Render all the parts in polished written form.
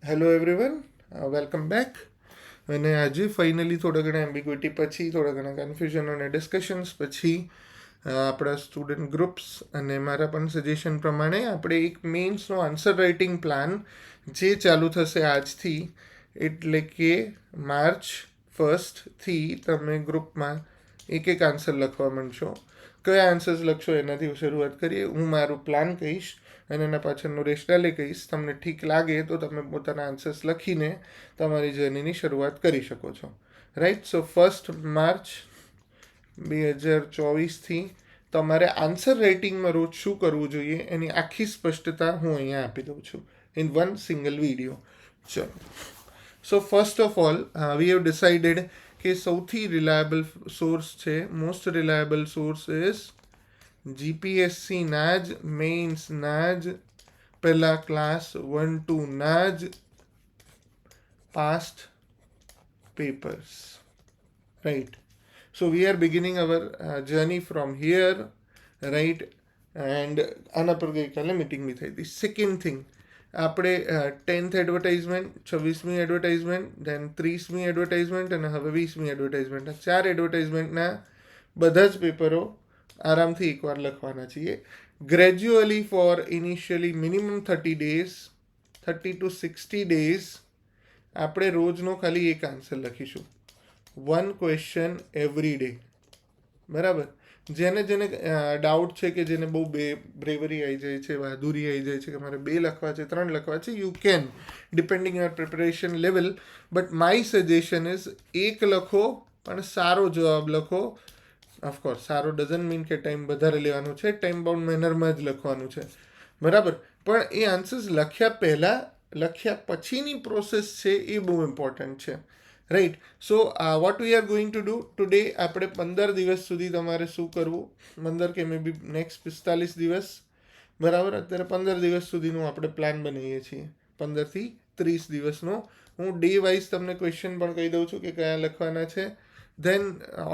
Hello everyone, welcome back. અને આજે finally થોડા ઘણા એમ્બિગ્યુટી પછી, થોડા ઘણા કન્ફ્યુઝન અને ડિસ્કશન્સ પછી આપણા સ્ટુડન્ટ ગ્રુપ્સ અને મારા પણ સજેશન પ્રમાણે આપણે એક મેઇન્સનો આન્સર રાઇટિંગ પ્લાન જે ચાલુ થશે આજથી, એટલે કે March 1 તમે ગ્રુપમાં એક આન્સર લખવા માંડશો. કયા આન્સર્સ લખશો એનાથી શરૂઆત કરીએ. હું મારું પ્લાન કહીશ અને એના પાછળનું રેશનાલે કહીશ. તમને ઠીક લાગે તો તમે પોતાના આન્સર્સ લખીને તમારી જર્નીની શરૂઆત કરી શકો છો. રાઈટ. સો 1 માર્ચ 2024 તમારે આન્સર રાઇટિંગમાં રોજ શું કરવું જોઈએ એની આખી સ્પષ્ટતા હું અહીંયા આપી દઉં છું ઇન વન સિંગલ વિડીયો. ચલો. So first of all we have decided કે સૌથી રિલાયબલ સોર્સ છે, મોસ્ટ રિલાયબલ સોર્સ ઇઝ જીપીએસસીના જ મેઇન્સના જ પહેલા ક્લાસ 1-2ના જ past papers. Right. So we are beginning our journey from here. Right. And આના પર ગઈકાલે મિટિંગ બી થઈ હતી. સેકન્ડ થિંગ, આપણે 10th એડવર્ટાઇઝમેન્ટ, 26મી એડવર્ટાઇઝમેન્ટ, ધેન 30મી એડવર્ટાઇઝમેન્ટ અને હવે 20મી એડવર્ટાઇઝમેન્ટ, આ 4 એડવર્ટાઇઝમેન્ટના બધા જ પેપરો આરામથી એકવાર લખવાના છીએ. Gradually for initially minimum 30 days, 30 to 60 days આપણે રોજનો ખાલી એક આન્સર લખીશું. 1 question એવરી ડે. બરાબર. જેને ડાઉટ છે કે જેને બહુ બ્રેવરી આવી જાય છે, બહાદુરી આવી જાય છે કે મારે 2 લખવા છે, 3 લખવા છે, you can depending your preparation level. But my suggestion is 1 લખો પણ સારો જવાબ લખો. ઓફકોર્સ સારો ડઝન્ટ મીન કે ટાઈમ વધારે લેવાનો છે, ટાઈમ બાઉન્ડ મેનરમાં જ લખવાનું છે. બરાબર. પણ એ આન્સર્સ લખ્યા પહેલાં, લખ્યા પછીની પ્રોસેસ છે એ બહુ ઇમ્પોર્ટન્ટ છે. Right. So what we are going to do today, આપણે 15 દિવસ સુધી તમારે શું કરવું, 15 કે મે બી નેક્સ્ટ 45 દિવસ. બરાબર. અત્યારે 15 દિવસ સુધીનું આપણે પ્લાન બનાવીએ છીએ, 15 થી 30 દિવસનો. હું ડે વાઇઝ તમને ક્વેશ્ચન પણ કહી દઉં છું કે કયા લખવાના છે. ધેન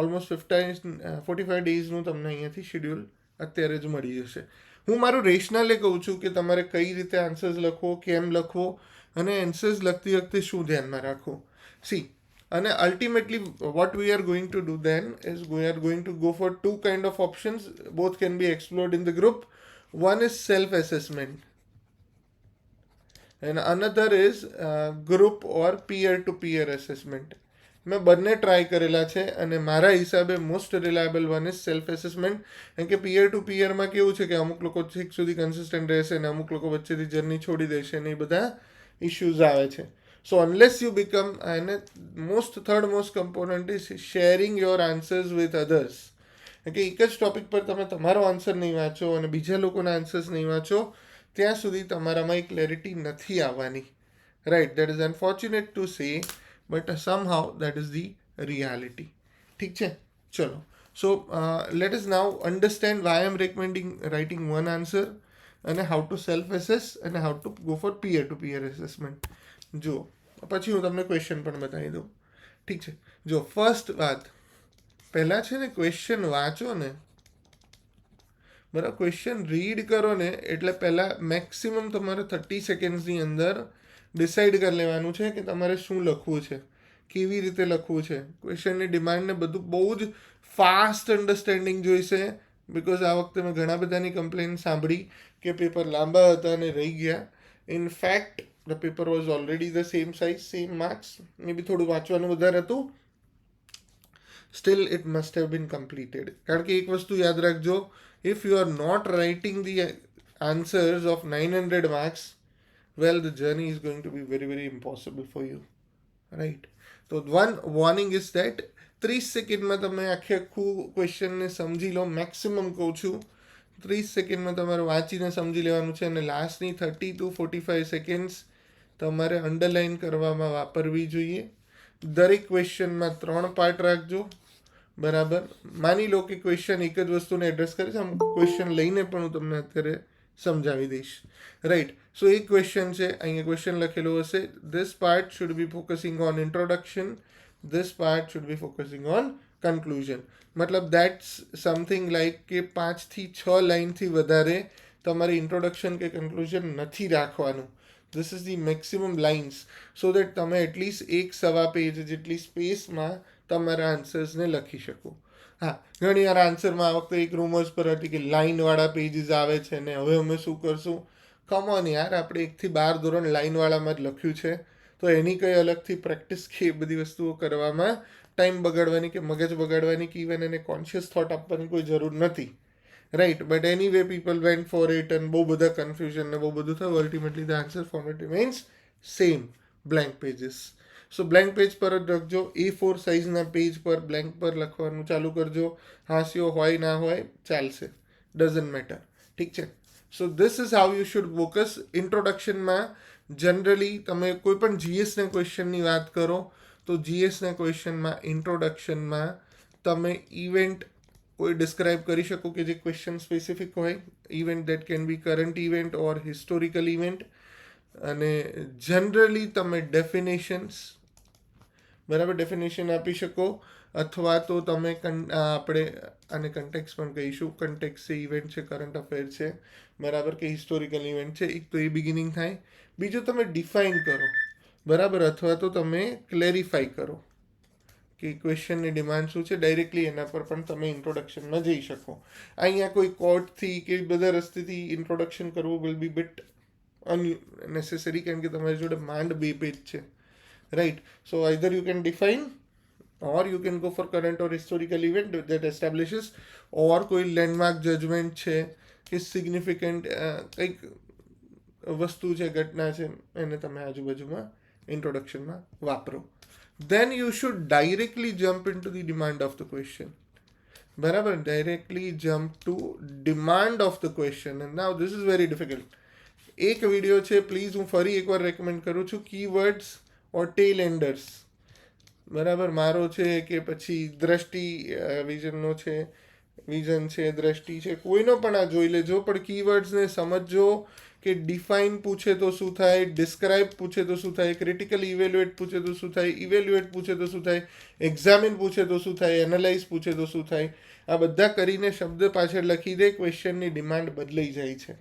ઓલમોસ્ટ 45 ડેઝનું તમને અહીંયાથી શેડ્યુલ અત્યારે જ મળી જશે. હું મારું રેશનાલે કહું છું કે તમારે કઈ રીતે આન્સર્સ લખવો, કેમ લખવો અને આન્સર્સ લખતી વખતે શું ધ્યાનમાં રાખવું. સી, અને ultimately what we are going to do then is we are going to go for 2 kind of options. Both can be explored in the group. One is self-assessment and another is group or peer-to-peer assessment. મેં બંને try કરેલા છે અને મારા હિસાબે most reliable one is self assessment. કેમ કે પિયર ટુ પિયરમાં કેવું છે કે અમુક લોકો છેક સુધી કન્સિસ્ટન્ટ રહેશે અને અમુક લોકો વચ્ચેથી જર્ની છોડી દેશે અને એ બધા ઇશ્યુઝ આવે છે. સો અનલેસ યુ બીકમ, અને third most component is sharing your answers with others. કે એક જ ટોપિક પર તમે તમારો આન્સર નહીં વાંચો અને બીજા લોકોના આન્સર્સ નહીં વાંચો ત્યાં સુધી તમારામાં એક ક્લેરિટી નથી આવવાની. Right. That is unfortunate to say, but somehow that is the reality. ઠીક છે. ચલો. So let us now understand why I am recommending writing one answer and how to self assess and how to go for peer to peer assessment. જો પછી હું તમને question પણ બતાવી દઉં. ઠીક છે. જો ફર્સ્ટ વાત, પહેલાં છે ને ક્વેશ્ચન વાંચો ને, બરાબર, ક્વેશ્ચન રીડ કરો ને એટલે પહેલાં મેક્સિમમ તમારે 30 સેકન્ડ્સની અંદર ડિસાઇડ કરી લેવાનું છે કે તમારે શું લખવું છે, કેવી રીતે લખવું છે. ક્વેશ્ચનની ડિમાન્ડને બધું બહુ જ ફાસ્ટ અન્ડરસ્ટેન્ડિંગ જોઈશે. બિકોઝ આ વખતે મેં ઘણા બધાની કમ્પ્લેન સાંભળી કે પેપર લાંબા હતા અને રહી ગયા. In fact the paper was already the same size, same marks, may be થોડું વાંચવાનું વધારે હતું, still it must have been completed. કારણ કે એક વસ્તુ યાદ રાખજો, if you are not writing the answers of 900 marks, well, the journey is going to be very, very impossible for you. Right. So one warning is that 30 સેકન્ડમાં તમે આખું ક્વેશ્ચનને સમજી લો. મેક્સિમમ કહું છું 30 સેકન્ડમાં તમારે વાંચીને સમજી લેવાનું છે અને લાસ્ટની 30 to 45 સેકન્ડ્સ તમારે અંડરલાઇન કરવામાં વાપરવી જોઈએ. દરેક ક્વેશ્ચનમાં 3 પાર્ટ રાખજો. બરાબર. માની લો કે ક્વેશ્ચન એક જ વસ્તુને એડ્રેસ કરે છે, આમ ક્વેશ્ચન લઈને પણ હું તમને અત્યારે સમજાવી દઈશ. રાઈટ. સો એક ક્વેશ્ચન છે, અહીંયા ક્વેશ્ચન લખેલું હશે, this part should be focusing on introduction, this part should be focusing on conclusion. મતલબ દેટ્સ સમથિંગ લાઈક કે 5 થી 6 લાઇનથી વધારે તમારે ઇન્ટ્રોડક્શન કે કન્ક્લુઝન નથી રાખવાનું. This is the maximum lines, so that તમે એટલીસ્ટ 1.25 પેજ જેટલી સ્પેસમાં તમારા આન્સર્સને લખી શકો. હા, ઘણી વાર આન્સરમાં આ વખતે એક રૂમર્સ પર હતી કે લાઇનવાળા પેજીસ આવે છે ને હવે અમે શું કરશું. કમોન યાર, આપણે 1 થી 12 ધોરણ લાઇનવાળામાં જ લખ્યું છે, તો એની કંઈ અલગથી પ્રેક્ટિસ કે એ બધી વસ્તુઓ કરવામાં ટાઈમ બગાડવાની કે મગજ બગાડવાની કે ઇવન એને કોન્શિયસ થોટ આપવાની કોઈ જરૂર નથી, right. But any way people went for it અને બહુ બધા કન્ફ્યુઝન ને બહુ બધું થયું. Ultimately the answer format remains same, blank pages. So blank page પર જ લખજો. A4 સાઇઝના પેજ પર બ્લેન્ક પર લખવાનું ચાલુ કરજો. હાસ્યો હોય ના હોય ચાલશે, ડઝન્ટ મેટર, ઠીક છે. So this is how you should focus. ઇન્ટ્રોડક્શનમાં જનરલી તમે કોઈ પણ જીએસના ક્વેશ્ચનની વાત કરો તો જીએસના ક્વેશ્ચનમાં ઇન્ટ્રોડક્શનમાં તમે ઇવેન્ટ કોઈ ડિસ્ક્રાઇબ કરી શકો કે જે ક્વેશ્ચન સ્પેસિફિક હોય. Event that can be current event or historical event. અને જનરલી તમે ડેફિનેશન્સ, બરાબર, ડેફિનેશન આપી શકો. અથવા તો તમે આપણે આને કન્ટેક્સ પણ કહીશું. કન્ટેક્સ એ ઇવેન્ટ છે, કરંટ અફેર છે, બરાબર, કે હિસ્ટોરિકલ ઇવેન્ટ છે. એક તો એ બિગિનિંગ થાય. બીજું તમે ડિફાઇન કરો, બરાબર, અથવા તો તમે ક્લેરિફાઈ કરો કે ક્વેશ્ચનની ડિમાન્ડ શું છે. ડાયરેક્ટલી એના પર પણ તમે ઇન્ટ્રોડક્શનમાં જઈ શકો. અહીંયા કોઈ કોર્ટથી કે બધા રસ્તેથી ઇન્ટ્રોડક્શન કરવું વિલ બી બિટ અનનેસેસરી, કારણ કે તમારી જોડે માંડ 2 પેજ છે, right. So either you can define or you can go for current or historical event that establishes, or કોઈ લેન્ડમાર્ક જજમેન્ટ છે કે સિગ્નિફિકન્ટ કંઈક વસ્તુ છે, ઘટના છે, એને તમે આજુબાજુમાં ઇન્ટ્રોડક્શનમાં વાપરો. then you should directly jump into the demand of the question, બરાબર, directly jump to demand of the question. and now this is very difficult. એક વિડીયો છે, પ્લીઝ હું ફરી એકવાર રેકમેન્ડ કરું છું, કીવર્ડ્સ ઓર ટેલ એન્ડર્સ, બરાબર, મારો છે કે પછી દ્રષ્ટિ વિઝનનો છે, વિઝન છે, દ્રષ્ટિ છે, કોઈનો પણ આ જોઈ લેજો. પણ કીવર્ડ્સને સમજો કે ડિફાઇન પૂછે તો શું થાય, ડિસ્ક્રાઇબ પૂછે તો શું થાય, ક્રિટિકલ ઇવેલ્યુએટ પૂછે તો શું થાય, ઇવેલ્યુએટ પૂછે તો શું થાય, એક્ઝામિન પૂછે તો શું થાય, એનાલાઇઝ પૂછે તો શું થાય. આ બધા કરીને શબ્દ પાછળ લખી દે, ક્વેશ્ચનની ડિમાન્ડ બદલાઈ જાય છે,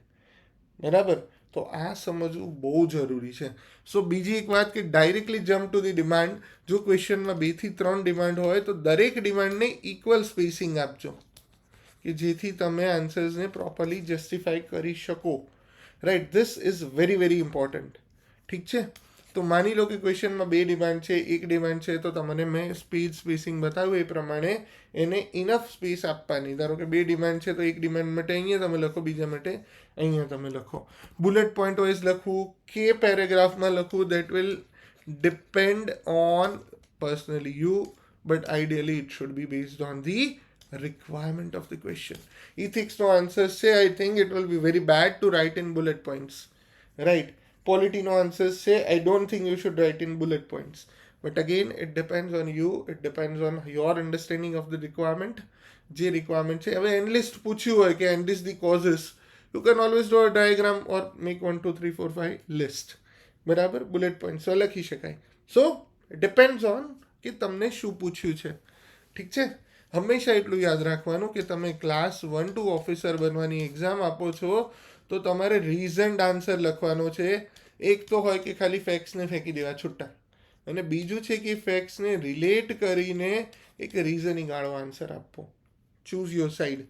બરાબર. તો આ સમજવું બહુ જરૂરી છે. સો બીજી એક વાત કે directly jump to the demand. જો ક્વેશ્ચનમાં 2 થી 3 ડિમાન્ડ હોય તો દરેક ડિમાન્ડને ઇક્વલ સ્પેસિંગ આપજો કે જેથી તમે આન્સર્સને પ્રોપરલી જસ્ટિફાઈ કરી શકો, right. This is very very important, ઠીક છે. તો માની લો કે ક્વેશ્ચનમાં 2 ડિમાન્ડ છે, 1 ડિમાન્ડ છે, તો તમને મેં સ્પેસિંગ બતાવ્યું એ પ્રમાણે એને ઇનફ સ્પેસ આપવાની. ધારો કે 2 ડિમાન્ડ છે તો 1 ડિમાન્ડ માટે અહીંયા તમે લખો, બીજા માટે અહીંયા તમે લખો. બુલેટ પોઈન્ટ વાઇઝ લખવું કે પેરેગ્રાફમાં લખવું, that will depend on personally you, but ideally it should be based on the requirement of the question. Ethics no answers say, I think it will be very bad to write in bullet points, right. Polity no answers say, I don't think you should write in bullet points. But again, it depends on you, it depends on your understanding of the requirement. જે requirement છે, હવે analyse પૂછ્યું હોય કે analyse the causes, you can always draw a diagram or make 1 2 3 4 5 list, બરાબર, bullet points લખી શકાય. સો depends on કે તમને શું પૂછ્યું છે, ઠીક છે. હંમેશા એટલું યાદ રાખવાનું કે તમે ક્લાસ 1 2 ઓફિસર બનવાની એક્ઝામ આપો છો તો તમારે રીઝન્ડ આન્સર લખવાનો છે. એક તો હોય કે ખાલી ફેક્ટ્સને ફેંકી દેવા છૂટા, અને બીજું છે કે ફેક્ટ્સને રિલેટ કરીને એક રીઝનિંગ વાળો આન્સર આપવો. ચૂઝ યોર સાઈડ,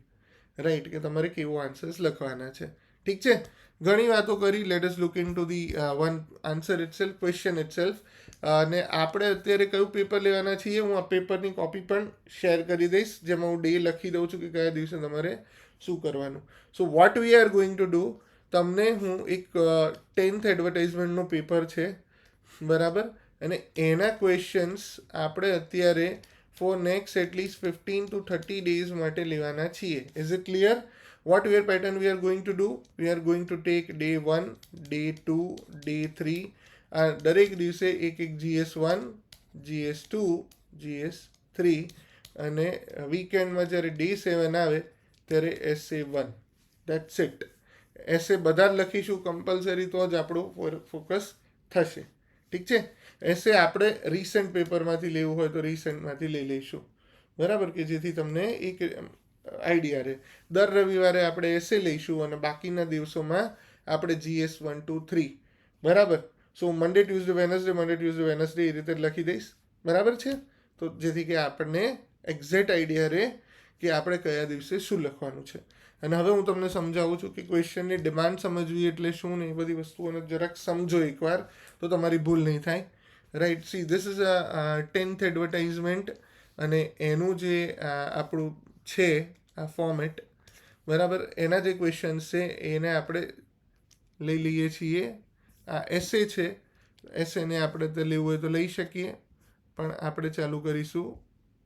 રાઈટ, કે તમારે કેવો આન્સર્સ લખવાના છે, ઠીક છે. ઘણી વાતો કરી. Let us look in to the one answer itself, question itself. અને આપણે અત્યારે કયું પેપર લેવાના છીએ, હું આ પેપરની કોપી પણ શેર કરી દઈશ, જેમાં હું ડે લખી દઉં છું કે કયા દિવસે તમારે શું કરવાનું. So what we are going to do, તમને હું એક 10th એડવર્ટાઇઝમેન્ટનો પેપર છે, બરાબર, અને એના ક્વેશ્ચન્સ આપણે અત્યારે for next at least 15 to 30 days માટે લેવાના છીએ. Is it clear? What pattern we are going to do? We are going to take day 1, day 2, day 3. દરેક દિવસે એક GS1, GS2, GS3 અને વીકેન્ડમાં જ્યારે day 7 આવે ત્યારે SA1. That's it. એસે બધા જ લખીશું કમ્પલસરી, તો જ આપણું ફોકસ થશે, ઠીક છે. એસે આપણે રિસન્ટ પેપરમાંથી લેવું હોય તો રિસન્ટમાંથી લઈ લઈશું, બરાબર, કે જેથી તમને એક આઈડિયા રહે. દર રવિવારે આપણે એસે લઈશું અને બાકીના દિવસોમાં આપણે GS 1 2 3 બરાબર. સો મંડે ટ્યુઝડે વેનસડે એ રીતે લખી દઈશ. બરાબર છે. તો જેથી કે આપણને એક્ઝેક્ટ આઈડિયા રહે કે આપણે કયા દિવસે શું લખવાનું છે. અને હવે હું તમને સમજાવું છું કે ક્વેશ્ચનની ડિમાન્ડ સમજવી એટલે શું ને એ બધી વસ્તુઓને જરાક સમજો એકવાર, તો તમારી ભૂલ નહીં થાય. Right. See this is a 10th advertisement અને એનું જે આપણું છે આ ફોર્મેટ, બરાબર, એના જે ક્વેશ્ચન્સ છે એને આપણે લઈ લઈએ છીએ. આ એસે છે, એસેને આપણે તો લેવું હોય તો લઈ શકીએ, પણ આપણે ચાલુ કરીશું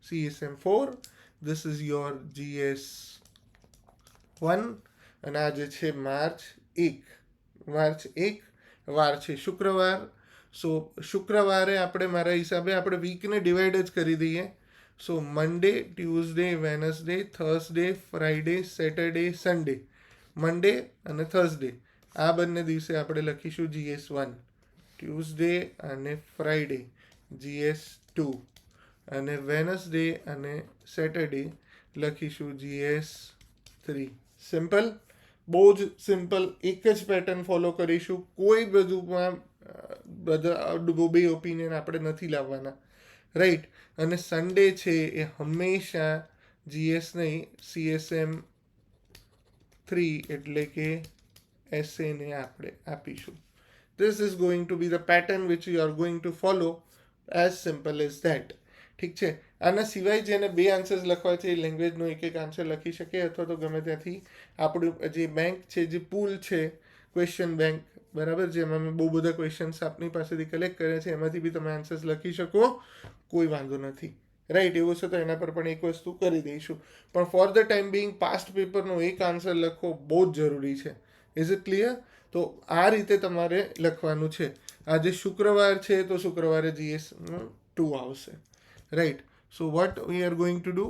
CSM4. This is your GS1 અને આ જે છે માર્ચ 1 વાર છે શુક્રવાર. સો શુક્રવારે આપણે મારા હિસાબે આપણે વીકને ડિવાઈડ જ કરી દઈએ. So Monday, Tuesday, Wednesday, Thursday, Friday, Saturday, Sunday, Monday અને થર્સડે આ બંને દિવસે આપણે લખીશું GS1, ટ્યુઝડે અને ફ્રાઈડે GS2 અને વેનસડે અને સેટરડે લખીશું GS3. સિમ્પલ, બહુ જ સિમ્પલ. એક જ પેટર્ન ફોલો કરીશું. કોઈ બધુંમાં બધા બે ઓપિનિયન આપણે નથી લાવવાના. રાઈટ. અને સન્ડે છે એ હંમેશા GS નહીં, CSM3 એટલે કે એસેને આપણે આપીશું. This is going to be the pattern which you are going to follow, as simple as that. ઠીક છે. આના સિવાય જેને બે આન્સર્સ લખવા છે એ લેંગ્વેજનો એક આન્સર લખી શકે, અથવા તો ગમે ત્યાંથી આપણું જે બેંક છે, જે પૂલ છે ક્વેશ્ચન બેંક, બરાબર, જેમાં મેં બહુ બધા ક્વેશ્ચન્સ આપની પાસેથી કલેક્ટ કર્યા છે, એમાંથી બી તમે આન્સર્સ લખી શકો, કોઈ વાંધો નથી. રાઈટ. એવું છે તો એના પર પણ એક વસ્તુ કરી દઈશું. પણ for the time being past પેપરનો એક આન્સર લખવો બહુ જ જરૂરી છે. Is it clear? તો આ રીતે તમારે લખવાનું છે. આજે શુક્રવાર છે તો શુક્રવારે GS2 આવશે. Right. So what we are going to do,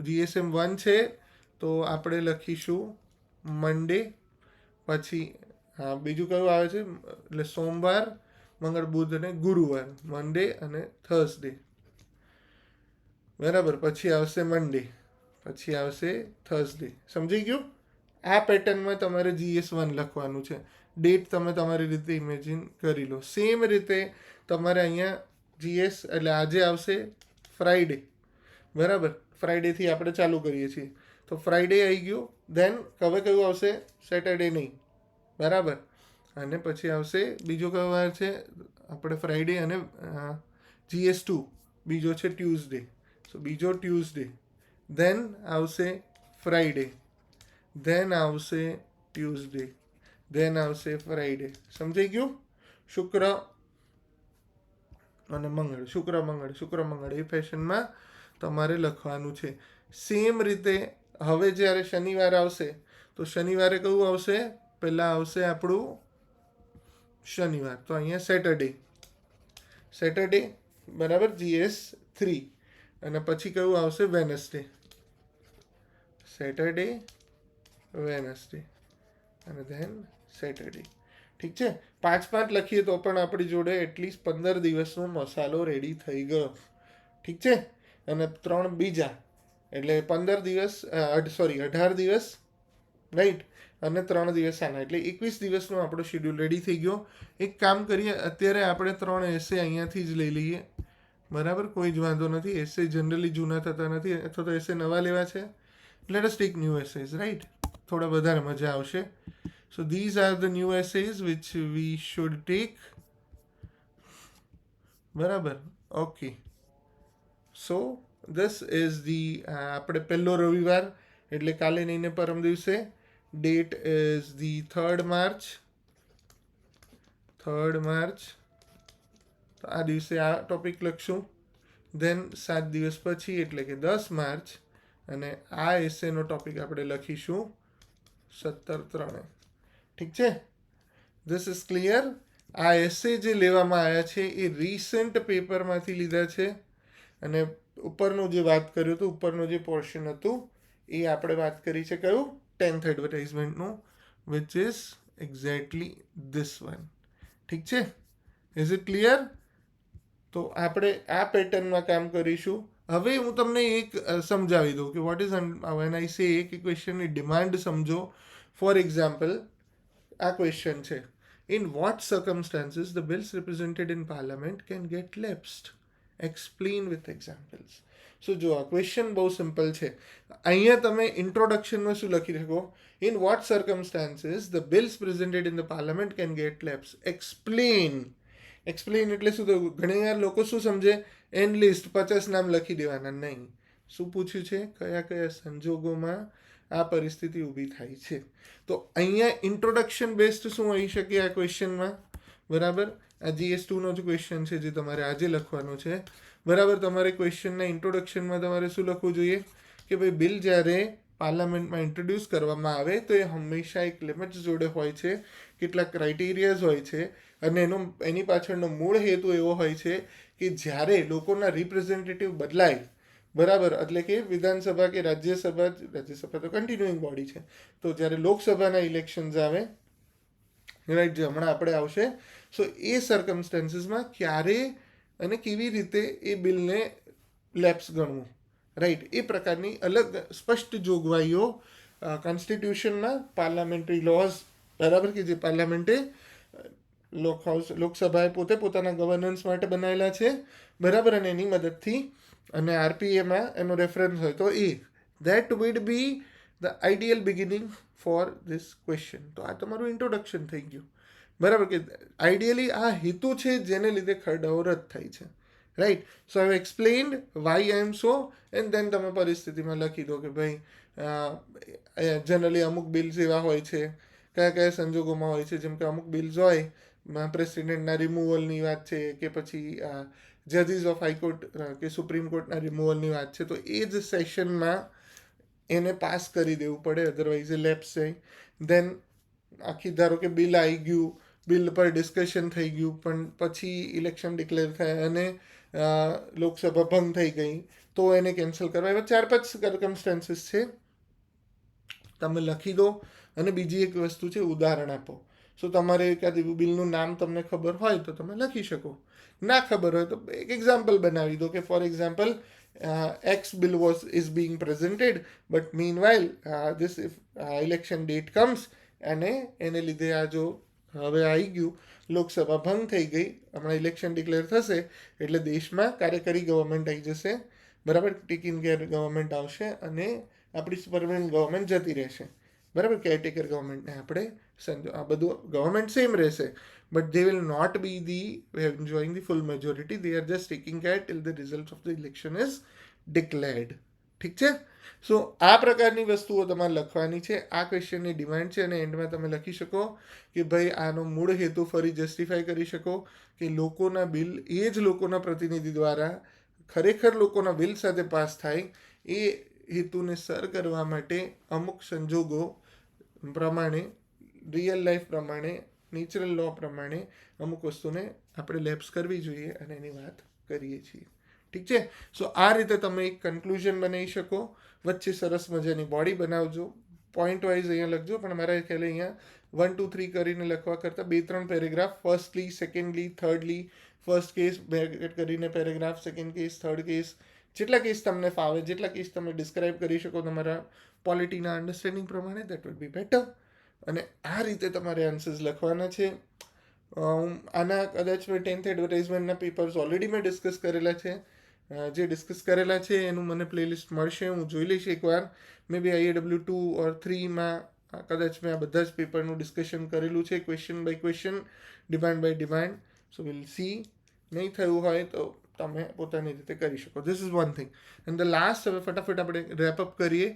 GSM1 છે તો આપણે લખીશું મંડે, પછી બીજું કયું આવે છે, એટલે સોમવાર, મંગળ, બુધ અને ગુરુવાર, મંડે અને થર્સડે, બરાબર. પછી આવશે મંડે, પછી આવશે થર્સડે. સમજી ગયું? આ પેટર્નમાં તમારે GS1 લખવાનું છે. ડેટ તમે તમારી રીતે ઇમેજિન કરી લો. સેમ રીતે તમારે અહીંયા GS એટલે આજે આવશે ફ્રાઈડે, બરાબર. ફ્રાઈડેથી આપણે ચાલુ કરીએ છીએ તો ફ્રાઈડે આવી ગયું. દેન હવે કયું આવશે? સેટરડે નહીં, બરાબર. અને પછી આવશે બીજો કયો વાર છે આપણે ફ્રાઈડે અને GS2 બીજો છે ટ્યુઝડે. સો બીજો ટ્યુઝડે, દેન આવશે ફ્રાઈડે, દેન આવશે ટ્યુઝડે, દેન આવશે ફ્રાઈડે. સમજાઈ ગયું? શુક્ર અને મંગળ, શુક્ર મંગળ એ ફેશનમાં તમારે લખવાનું છે. સેમ રીતે હવે જ્યારે શનિવાર આવશે તો શનિવારે કયું આવશે? પહેલાં આવશે આપણું શનિવાર, તો અહીંયા સેટરડે, બરાબર, GS3. અને પછી કયું આવશે? વેનસડે, સેટરડે, વેનસડે અને ધેન સેટરડે. ઠીક છે. 5 લખીએ તો પણ આપણી જોડે એટલીસ્ટ 15 દિવસનો મસાલો રેડી થઈ ગયો. ઠીક છે. અને 3 બીજા એટલે 15 દિવસ, 18 દિવસ, રાઈટ, અને 3 દિવસ આના એટલે 21 દિવસનો આપણો શેડ્યુલ રેડી થઈ ગયો. એક કામ કરીએ, અત્યારે આપણે 3 એસે અહીંયાથી જ લઈ લઈએ, બરાબર, કોઈ જ વાંધો નથી. એસે જનરલી જૂના થતા નથી, અથવા તો એસે નવા લેવા છે. Let us take new essays, right, થોડા વધારે મજા આવશે. So these are the new essays which we should take. બરાબર. Okay. So this is the આપણે પહેલો રવિવાર એટલે કાલે નહીં ને પરમ દિવસે. That is the 3rd March. તો આ દિવસે આ ટોપિક લખશું. દેન 7 દિવસ પછી એટલે કે 10 માર્ચ અને આ એસેનો ટોપિક આપણે લખીશું 17/3. ઠીક છે. This is clear. આ એસે જે લેવામાં આવ્યા છે એ રિસેન્ટ પેપરમાંથી લીધા છે. અને ઉપરનું જે વાત કર્યું હતું, ઉપરનું જે પોર્શન હતું એ આપણે વાત કરી છે કયું? 10th એડવર્ટાઇઝમેન્ટનું, which is exactly this one. ઠીક છે. Is it clear? તો આપણે આ પેટર્નમાં કામ કરીશું. હવે હું તમને એક સમજાવી દઉં કે વોટ ઇઝ વેન આઈ સે કે ક્વેશ્ચનની ડિમાન્ડ સમજો. ફોર એક્ઝામ્પલ, આ ક્વેશ્ચન છે, In what circumstances the bills represented in parliament can get lapsed? Explain with examples. સો જો આ ક્વેશ્ચન બહુ સિમ્પલ છે. અહીંયા તમે ઇન્ટ્રોડક્શનમાં શું લખી શકો? In vote circumstances the bills presented in the parliament can get lapse. Explain. Explain એટલે શું થયું? ઘણી વાર લોકો શું સમજે? એન લિસ્ટ 50 નામ લખી દેવાના. નહીં. શું પૂછ્યું છે? કયા કયા સંજોગોમાં આ પરિસ્થિતિ ઊભી થાય છે? તો અહીંયા ઇન્ટ્રોડક્શન બેસ્ડ શું હોઈ શકે આ ક્વેશ્ચનમાં? બરાબર, આ GS2નો જ ક્વેશ્ચન છે જે તમારે આજે લખવાનો છે. બરાબર, તમારે ક્વેશ્ચનના ઇન્ટ્રોડક્શનમાં તમારે શું લખવું જોઈએ? કે ભાઈ બિલ જ્યારે પાર્લામેન્ટમાં ઇન્ટ્રોડ્યુસ કરવામાં આવે તો એ હંમેશા એક લિમિટ્સ જોડે હોય છે, કેટલાક ક્રાઇટેરિયાઝ હોય છે, અને એની પાછળનો મૂળ હેતુ એવો હોય છે કે જ્યારે લોકોના રિપ્રેઝેન્ટેટિવ બદલાય, બરાબર, એટલે કે વિધાનસભા કે રાજ્યસભા તો કન્ટિન્યુઇંગ બોડી છે, તો જ્યારે લોકસભાના ઇલેક્શન્સ આવે, રાઈટ, જે હમણાં આપણે આવશે, સો એ સર્કમસ્ટાન્સીસમાં ક્યારે અને કેવી રીતે એ બિલને લેપ્સ ગણવું, રાઈટ, એ પ્રકારની અલગ સ્પષ્ટ જોગવાઈઓ કોન્સ્ટિટ્યુશનના પાર્લામેન્ટરી લોઝ, બરાબર, કે જે પાર્લામેન્ટે લોકસભાએ પોતે પોતાના ગવર્નન્સ માટે બનાવેલા છે, બરાબર, અને એની મદદથી અને આરપીએમાં એનો રેફરન્સ હોય તો એ that would be the ideal beginning for this question. તો આ તમારું ઇન્ટ્રોડક્શન થઈ ગયું, બરાબર, કે આઈડિયલી આ હેતુ છે જેને લીધે ખરડાઓ રદ થાય છે, right. So I have explained why I am so, and then તમે પરિસ્થિતિમાં લખી દો કે ભાઈ જનરલી અમુક બિલ્સ એવા હોય છે, કયા કયા સંજોગોમાં હોય છે, જેમ કે અમુક બિલ્સ હોય પ્રેસિડેન્ટના રિમૂવલની વાત છે, કે પછી જજીસ ઓફ હાઈકોર્ટ કે સુપ્રીમ કોર્ટના રિમૂવલની વાત છે, તો એ જ સેશનમાં એને પાસ કરી દેવું પડે, અધરવાઇઝ એ લેપ્સ જાય. દેન આખી ધારો કે બિલ આવી ગયું, બિલ પર ડિસ્કશન થઈ ગયું, પણ પછી ઇલેક્શન ડિક્લેર થાય અને લોકસભા ભંગ થઈ ગઈ, તો એને કેન્સલ કરવા. એવા 4-5 સર્કમસ્ટાન્સીસ છે, તમે લખી દો. અને બીજી એક વસ્તુ છે, ઉદાહરણ આપો. સો તમારે એકાદ બિલનું નામ તમને ખબર હોય તો તમે લખી શકો, ના ખબર હોય તો એક એક્ઝામ્પલ બનાવી દો કે for example X bill is being presented, but meanwhile this election date comes, અને એને લીધે આ જો હવે આવી ગયું, લોકસભા ભંગ થઈ ગઈ, હમણાં ઇલેક્શન ડિક્લેર થશે એટલે દેશમાં કાર્યકારી ગવર્મેન્ટ આવી જશે, બરાબર, ટેક ઇન કેર ગવર્મેન્ટ આવશે અને આપણી પરમેનન્ટ ગવર્મેન્ટ જતી રહેશે, બરાબર, કેરટેકર ગવર્મેન્ટને આપણે આ બધું ગવર્મેન્ટ સેમ રહેશે, but they will not be enjoying the full majority. They are just taking care till the result of the election is declared. ઠીક છે. સો આ પ્રકારની વસ્તુઓ તમારે લખવાની છે. આ ક્વેશ્ચનની ડિમાન્ડ છે, અને એન્ડમાં તમે લખી શકો કે ભાઈ આનો મૂળ હેતુ ફરી જસ્ટિફાઈ કરી શકો કે લોકોના બિલ એ જ લોકોના પ્રતિનિધિ દ્વારા ખરેખર લોકોના બિલ સાથે પાસ થાય, એ હેતુને સર કરવા માટે અમુક સંજોગો પ્રમાણે, રિયલ લાઈફ પ્રમાણે, નેચરલ લો પ્રમાણે અમુક વસ્તુને આપણે લેપ્સ કરવી જોઈએ, અને એની વાત કરીએ છીએ. ઠીક છે. સો આ રીતે તમે એક કન્ક્લુઝન બનાવી શકો. વચ્ચે સરસ મજાની બોડી બનાવજો, પોઈન્ટ વાઇઝ અહીંયા લખજો, પણ મારા ખ્યાલે અહીંયા 1, 2, 3 કરીને લખવા કરતાં 2-3 paragraph, firstly, secondly, thirdly, first case bracket કરીને paragraph, second case, third case, જેટલા કેસ તમને ફાવે, જેટલા કેસ તમે ડિસ્ક્રાઇબ કરી શકો તમારા પોલિટીના અન્ડરસ્ટેન્ડિંગ પ્રમાણે, દેટ વુડ બી બેટર. અને આ રીતે તમારે આન્સર્સ લખવાના છે. આના કદાચ મેં 10th એડવર્ટાઇઝમેન્ટના પેપર્સ ઓલરેડી મેં ડિસ્કસ કરેલા છે. જે ડિસ્કસ કરેલા છે એનું મને પ્લેલિસ્ટ મળશે, હું જોઈ લઈશ એકવાર. મે બી IAW2 ઓર 3માં કદાચ મેં આ બધા જ પેપરનું ડિસ્કશન કરેલું છે, question by question, demand by demand. So will see. નહીં થયું હોય તો તમે પોતાની રીતે કરી શકો. This is one thing. And the last, હવે ફટાફટ આપણે રેપઅપ કરીએ,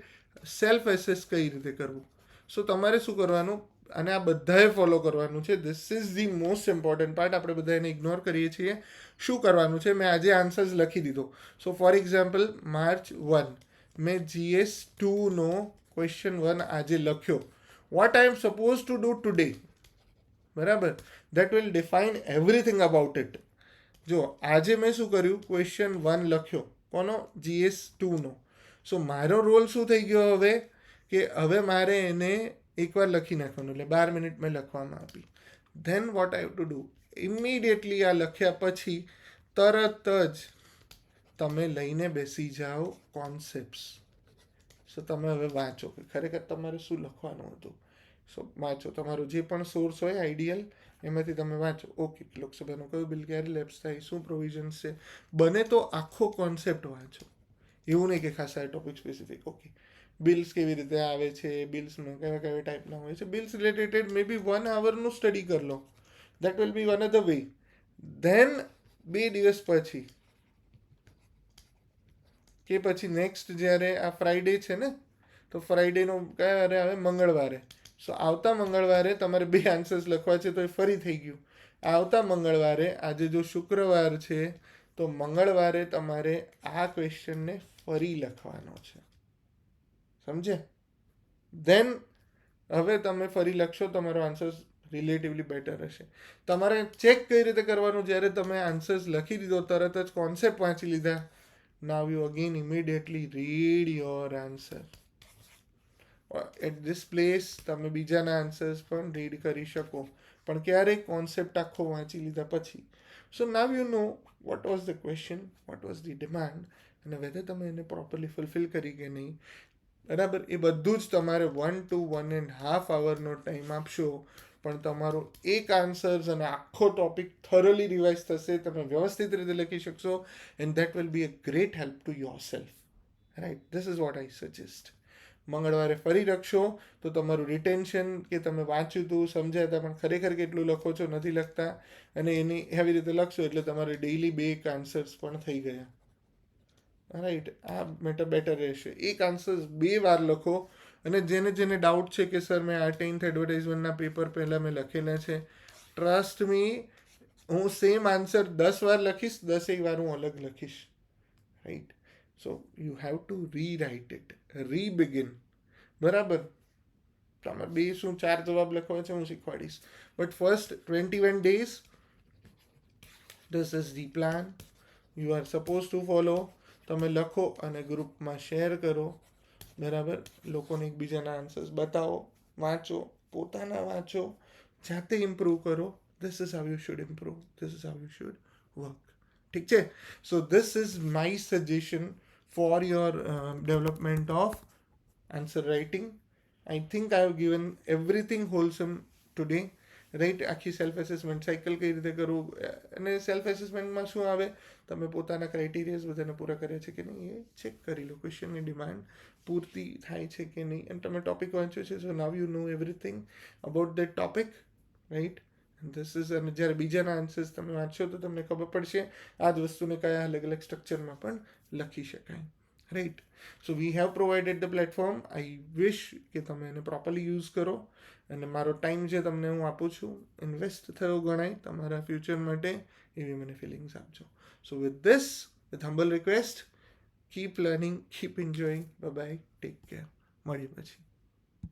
સેલ્ફ એસેસ કઈ રીતે કરવું. સો તમારે શું કરવાનું, અને આ બધાએ ફોલો કરવાનું છે. This is the most important part. આપણે બધા એને ઇગ્નોર કરીએ છીએ. શું કરવાનું છે, મેં આજે આન્સર્સ લખી દીધો. સો ફોર એક્ઝામ્પલ, March 1 મેં GS2નો ક્વેશ્ચન 1 આજે લખ્યો. What I am suppose to do today, બરાબર, that will define everything about it. જો આજે મેં શું કર્યું, ક્વેશ્ચન 1 લખ્યો, કોનો? GS2નો. સો મારો રોલ શું થઈ ગયો હવે, કે હવે મારે એને એકવાર લખી નાખવાનું, એટલે 12 મિનિટ મેં લખવામાં આપી. Then what I have to do, immediately આ લખ્યા પછી તરત જ તમે લઈને બેસી જાઓ કોન્સેપ્ટ્સ. સો તમે હવે વાંચો કે ખરેખર તમારે શું લખવાનું હતું. સો વાંચો, તમારો જે પણ સોર્સ હોય આઈડિયલ, એમાંથી તમે વાંચો ઓકે લોકસભાનું કયું બિલ ક્યારે લેપ્સ થાય, શું પ્રોવિઝન્સ છે, બને તો આખો કોન્સેપ્ટ વાંચો. એવું નહીં કે ખાસ આ ટોપિક સ્પેસિફિક. ઓકે બિલ્સ કેવી રીતે આવે છે, બિલ્સમાં કેવા કેવા ટાઈપના હોય છે, બિલ્સ રિલેટેડ મે બી 1 આવરનું સ્ટડી કરી લો. That will be one of the way. Then 2 દિવસ પછી કે પછી નેક્સ્ટ જ્યારે આ ફ્રાઈડે છે ને, તો ફ્રાઈડેનો કયા વારે આવે, મંગળવારે. સો આવતા મંગળવારે તમારે 2 આન્સર્સ લખવા છે, તો એ ફરી થઈ ગયું. આવતા મંગળવારે, આજે જો શુક્રવાર છે, તો મંગળવારે તમારે આ ક્વેશ્ચનને ફરી લખવાનો છે. સમજે? ધેન હવે તમે ફરી લખશો, તમારો આન્સર્સ રિલેટિવલી બેટર હશે. તમારે ચેક કઈ રીતે કરવાનું, જ્યારે તમે આન્સર્સ લખી દીધો, તરત જ કોન્સેપ્ટ વાંચી લીધા, now you again immediately read your answer. At this place તમે બીજાના આન્સર્સ પણ રીડ કરી શકો, પણ ક્યારેક કોન્સેપ્ટ આખો વાંચી લીધા પછી. So now you know what was the question, what was the demand, અને વેધર તમે એને પ્રોપરલી ફુલફિલ કરી કે નહીં. બરાબર, એ બધું જ તમારે 1 to 1.5 આવરનો ટાઈમ આપશો, પણ તમારો એક આન્સર્સ અને આખો ટોપિક થોરલી રિવાઇઝ થશે, તમે વ્યવસ્થિત રીતે લખી શકશો, and that will B a great help to your self. Right, this is what I suggest. મંગળવારે ફરી લખશો તો તમારું રિટેન્શન, કે તમે વાંચ્યું હતું, સમજ્યા હતા, પણ ખરેખર કેટલું લખો છો, નથી લખતા, અને એની એવી રીતે લખશો એટલે તમારે ડેઈલી 2 આન્સર્સ પણ થઈ ગયા. રાઈટ, આ બેટર રહેશે. એક આન્સર્સ 2 વાર લખો, અને જેને જેને ડાઉટ છે કે સર મેં આ 10th એડવર્ટાઇઝમેન્ટના પેપર પહેલાં મેં લખેલા છે, ટ્રસ્ટ મી, હું સેમ આન્સર 10 વાર લખીશ, 10 વાર હું અલગ લખીશ. Right, so you have to rewrite it, rebegin. બરાબર, તમે 2 શું 4 જવાબ લખવા છે હું શીખવાડીશ, but first 21 days, this is the plan you are suppose to follow. તમે લખો અને ગ્રુપમાં શેર કરો. બરાબર, લોકોને એકબીજાના આન્સર્સ બતાવો, વાંચો, પોતાના વાંચો, જાતે ઇમ્પ્રૂવ કરો. This is how you should improve, this is how you should work. ઠીક છે? So this is my suggestion for your development of answer writing. I think I have given everything wholesome today. Right, આખી self assessment cycle કઈ રીતે કરવું, અને self એસેસમેન્ટમાં શું આવે, તમે પોતાના ક્રાઇટેરિયાઝ બધાને પૂરા કર્યા છે કે નહીં એ ચેક કરી લો, ક્વેશ્ચનની ડિમાન્ડ પૂર્તિ થાય છે કે નહીં, અને તમે ટોપિક વાંચ્યો છે, so now you know everything about that topic. Right, this is, અને જ્યારે બીજાના આન્સર્સ તમે વાંચશો તો તમને ખબર પડશે આ જ વસ્તુને કયા અલગ અલગ સ્ટ્રક્ચરમાં પણ લખી શકાય. Right, so we have provided the platform. I wish કે તમે એને પ્રોપરલી યુઝ કરો, અને મારો ટાઈમ જે તમને હું આપું છું, ઇન્વેસ્ટ થયો ગણાય તમારા ફ્યુચર માટે, એવી મને ફિલિંગ્સ આપજો. સો with this, with humble request, keep learning, keep enjoying. Bye bye, take care, મળીએ પછી.